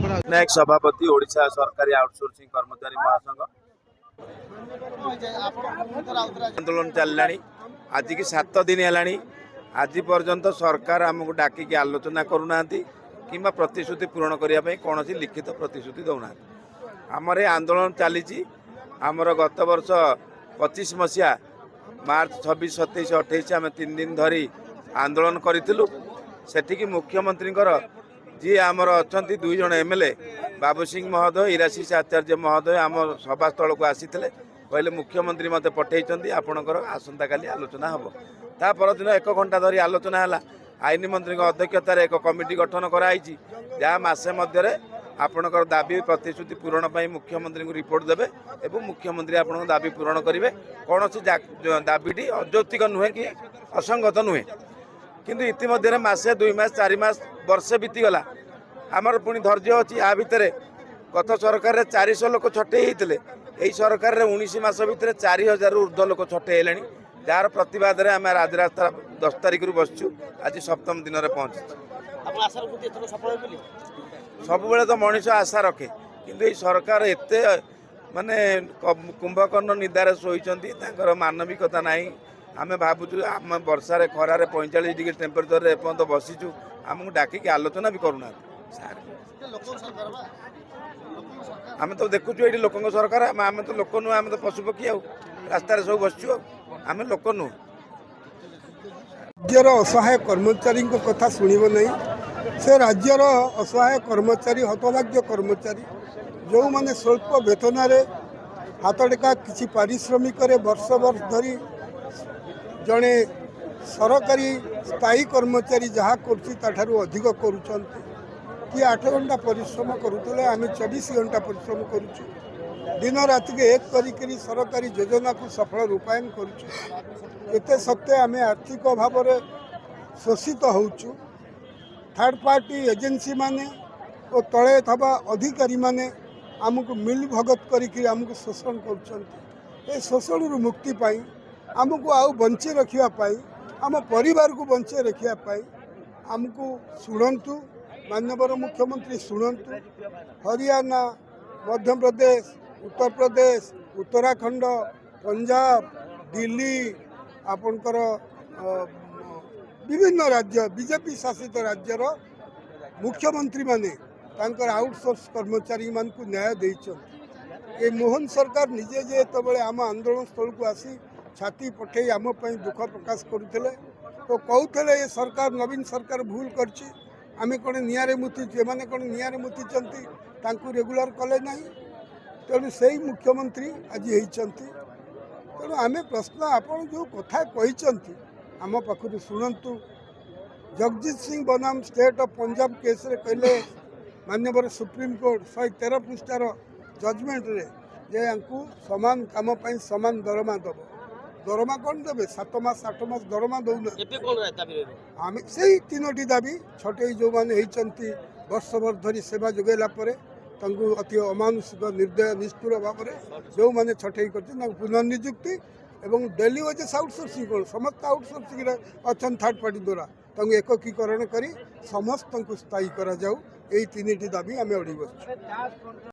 नायक सभापति ओडिशा सरकारी आउटसोर्सिंग कर्मचारी महासंघ आंदोलन चलला आज की 7 दिन है। आज पर्यंत सरकार आमको डाकिकी आलोचना करूना कि प्रतिश्रुति पूरण करने कौन लिखित प्रतिश्रुति दौना। आमर ये आंदोलन चली आमर गत वर्ष 25 मसीहा मार्च 26, 27, 28 आम 3 दिन धरी आंदोलन करूँ। सेठिकी मुख्यमंत्री जी आमर अच्छा 2 जन एमएलए बाबू सिंह महोदय, इराशीष आचार्य महोदय आम सभास्थल को आसी कहले मुख्यमंत्री मत पठे आपणकर आसंता काली आलोचना हम। ता परदिन 1 घंटा धरी आलोचना है। आईन मंत्री अध्यक्षतार एक कमिटी गठन कराई जहाँ मसे मध्य आपणकर दाबी प्रतिश्रुति पूरण पर मुख्यमंत्री को रिपोर्ट देवे और मुख्यमंत्री आपण दाबी पूरण करेंगे। कौन सी दाबीटी अयौक्तिक नुहे कि असंगत नुहे किंतु इतिमध्य मसे 2 मास 4 मास वर्षे बीतीगला आमर पुणी धैर्य अच्छी। या भितर गत सरकार 400 लोक छटे होते यही सरकार 19 मास भितर 4000 ऊर्ध्व लोक छटे है। जार प्रतिवाद में आम राजरास्ता 10 तारिख बसचु। आज 7म दिन में पहुँची। सब तो मनीष आशा रखे किंतु ये सरकार एत माने कुंभकर्ण निदारे शोचती मानविकता नहीं। आम भावुँ आम वर्षार खरार 45 डिग्री टेम्परेचर एपर्यंत बसीचु आमको डाकिकी आलोचना भी करूना। आम तो देखु ये लोक सरकार आम तो लोक नुह आम तो पशुपक्षी रास्तार सब बसचु आम लोक नुह। राज्यर असहाय कर्मचारी कथा शुणव नहीं। से राज्यर असहाय कर्मचारी हतभाग्य कर्मचारी जो माने स्वल्प वेतन हाथ टेका किसी पारिश्रमिक वर्ष वर्ष धरी जड़े सरकारी स्थायी कर्मचारी जहाँ करूँ अधिक करुँच कि 8 घंटा परिश्रम करुले आम 24 घंटा परिश्रम करुचु। दिन राति के एक करी सरकारी योजना को सफल रूपायन करुचु। एते सत्वे आम आर्थिक भाव में शोषित होचु। थर्ड पार्टी एजेंसी माने और तले थबा अधिकारी माने आमको मिल भगत करी आमको शोषण कर शोषण मुक्ति पाई आमको आउ बंचे रखापी आम परिवार को बंचे रखापी आमको शुणु माननीय मुख्यमंत्री शुणु। हरियाणा, मध्य प्रदेश, उत्तर प्रदेश, उत्तराखंड, पंजाब, दिल्ली आपणकर विभिन्न राज्य बीजेपी शासित राज्यर मुख्यमंत्री माने तांकर आउटसोर्स कर्मचारी मान को न्याय देइछन। मोहन सरकार निजे जे तबले आम आंदोलन स्थल को आसी छाती पठे आम दुख प्रकाश करुले तो कहते ये सरकार नवीन सरकार भूल करछि आमे कौन निआरे मुतीचु एमाने कौन निआरे मुतीचंती तांकु रेगुलर कले ना। तेणु से मुख्यमंत्री आज होती। तेणु आमे प्रश्न आपन जो कथा कहते आम पाखु शुणु। जगजीत सिंह बनाम स्टेट ऑफ पंजाब केस रे कहले माननीय सुप्रीम कोर्ट 113 पृष्ठार जजमेंट रे जे यांकु समान काम पाई समान दरमा दब। दरमा कौन देवे 7 मास 8 मास दरमा दौना आम से 3टी दाबी छटे जो मैंने होती वर्ष भर धरी सेवा जोगेला अति अमानुषिक निर्दय निष्ठुर भाव में जो मैंने छटे कर पुनर्निजुक्ति एवं डेली वेजेस आउटसोर्सिंग कौन समस्त आउटसोर्सिंग अच्छा थर्ड पार्टी द्वारा एककीकरण कर समस्त को स्थायी करा जाऊ। यही 3टी दाबी आम अड़ी बस।